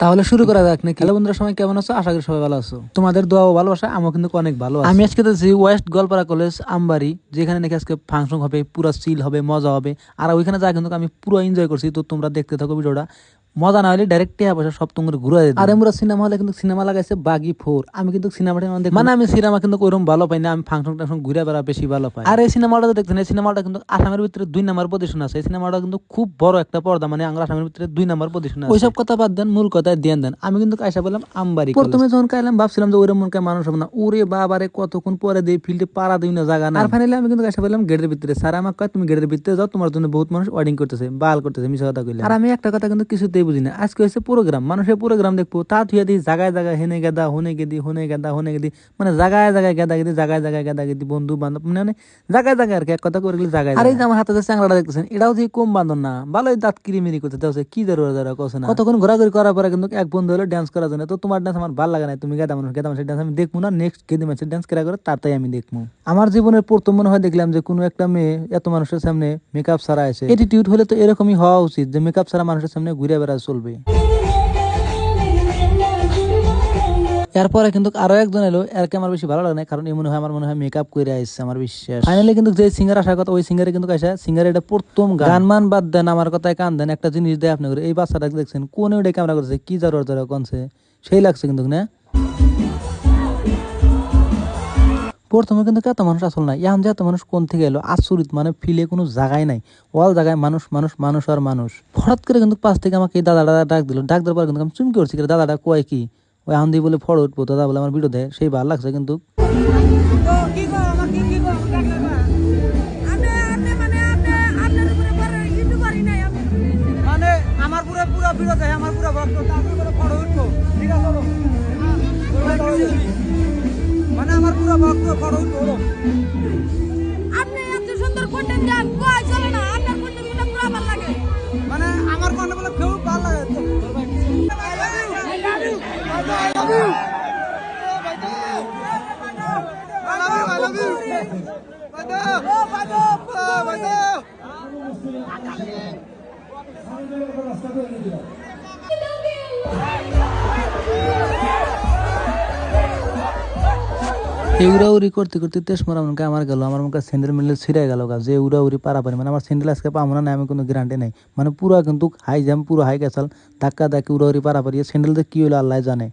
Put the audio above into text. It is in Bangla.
তাহলে শুরু করা যাক নাকি? হ্যালো বন্ধুরা, সবাই কেমন আছো? আশা করি সবাই ভালো আছো। তোমাদের দোয়া ও ভালোবাসা আমার কিন্তু অনেক ভালো আছে। আমি আজকে যাচ্ছি ওয়েস্ট গোয়ালপাড়া কলেজ আমবাড়ি, যেখানে নাকি আজকে ফাংশন হবে, পুরো চিল হবে, মজা হবে। আর ওইখানে যা কিন্তু আমি পুরো এনজয় করছি। তো তোমরা দেখতে থাকো ভিডিওটা। মজা না হলে ডাইরেক্ট টিয়া পয়সা সব তোমার ঘুরে দেবে। আর আমরা সিনেমা হলে কিন্তু সিনেমা লাগাইছে বাগি 4। আমি কিন্তু সিনেমাটা মানে আমি সিনেমা কিন্তু ওইরকম ভালো পাই না, আমি ফাংশন টাংশন ঘুরে বেড়া বেশি ভালো পাই। আর এই সিনেমাটা দেখছেন, এই সিনেমাটা কিন্তু আসামের ভিতরে 2 নম্বর পজিশন আছে। এই সিনেমাটা কিন্তু খুব বড় একটা পর্দা, মানে আমরা আসামের ভিতরে 2 নম্বর পজিশন আছে। ওইসব কথা বাদ দেন, মূল কথা দেন। আমি কিন্তু আইসা বললাম আমবাড়ি। প্রথমে যখন কাইলাম ভাবছিলাম যে ওইরকম মনকে মানুষ হবে না। ওরে বাবারে, কতক্ষণ পরে দিয়ে ফিল্ডে পাড়া দিই না জায়গা না। আর ফাইনালি আমি কিন্তু আইসা বললাম গেটের ভিতরে। স্যার আমাকে কয় তুমি গেটের ভিতরে যাও, তোমার জন্য বহুত মানুষ ওয়েটিং করতেছে, বাল করতেছে, মিছা কথা কইলে। আর আমি একটা কথা কিন্তু কিছুতেই বুঝি না। আজকে হয়েছে প্রোগ্রাম, মানুষের প্রোগ্রাম দেখবো, তা থুয়া দিই জায়গায় জায়গায় হেনে গেদা, হনে গেদি, হনে গেদা, হনে গেদি, মানে জায়গায় জায়গায় গেদা গেদি, জায়গায় জায়গায় গেদা গেদি, বন্ধু বান্ধব মানে জায়গায় জায়গায় আর কি, এক কথা করে গেলে জায়গায়। আর এই যে আমার হাতে যে চ্যাংড়াটা দেখতেছেন, এটাও যে কম বান্ধব না, ভালোই দাঁত কিরিমিরি করতে দেওয়া, কি জরুরি যারা কছে না। কতক্ষণ ঘোরাঘুরি করার পরে কিন্তু এক বন্ধু হলো ডান্স করার জন্য। তো তোমার ডান্স আমার ভালো লাগে না, তুমি গেদা মানুষের ডান্স আমি দেখবো না। নেক্সট গেদি মানুষের ডান্স কেরা করে তাই আমি দেখবো। আমার জীবনের প্রথম মনে হয় দেখলাম যে কোনো একটা মেয়ে এত মানুষের সামনে মেকআপ ছাড়া আছে। এটিটিউড হলে তো এরকমই হওয়া উচিত যে মেকআপ ছাড়া মানুষের সামনে ঘুরে বেড়া চলবে। এরপরে কিন্তু আরো একজন এলো, এরকে আমার বেশি ভালো লাগে না, কারণ আমার মনে হয় মেকআপ করে আসছে, আমার বিশ্বাস। ফাইনালি কিন্তু যে সিঙ্গার আসার কথা, ওই সিঙ্গারে কিন্তু আসা। সিঙ্গার এটা প্রথম গান মান বাদ দেন, আমার কথায় কান দেন। একটা জিনিস দেয় আপনি করে, এই বাচ্চাটা দেখছেন কোন ওইটা ক্যামেরা করছে, কি জরুরি কোনছে সেই লাগছে কিন্তু না। প্রথমে কিন্তু এত মানুষ আসল না, এখন যে এত মানুষ কোন থেকে এলো আচরিত, মানে ফিলে কোনো জায়গায় নাই, ওয়াল জায়গায় মানুষ মানুষ মানুষ আর মানুষ। হঠাৎ করে কিন্তু পাশ থেকে আমাকে দাদাটা ডাক দিল, ডাক দেওয়ার পর কিন্তু আমি চুমকি করছি, দাদাটা কয় কি ওই আন্দি বলে ফটো উঠবো, দাদা বলে আমার ভিডিও দেয়, সেই ভালো লাগছে কিন্তু। আমার পুরো পুরো ভিডিও দেয়, আমার পুরো ভক্ত, তারপরে ফটো উঠবো, ঠিক আছে মানে আমার পুরো ভক্ত ফটো উঠবো। আপনি এত সুন্দর কন্টেন্ট দেন, কই চলে না আপনার কন্টেন্টগুলো পুরো ভালো লাগে, মানে আমার কন্টেন্টগুলো খুব ভালো লাগে। উড়াউড়ি করতে করতে তেসমরা মনকে আমার গেল, আমার মনকে স্যান্ডেল মেন্ডেল ছিঁড়ে গেল গা, যে উড়াউড়ি পারাপারি, মানে আমার স্যান্ডেল আজকে পাবো না, আমি কোনো গ্যারান্টি নাই। মানে পুরো কিন্তু হাই জাম্প, পুরো হাই গেছাল, ধাক্কা ধাক্কি উড়াউড়ি পারাপারি, স্যান্ডেল কি হলো আল্লাহ জানে।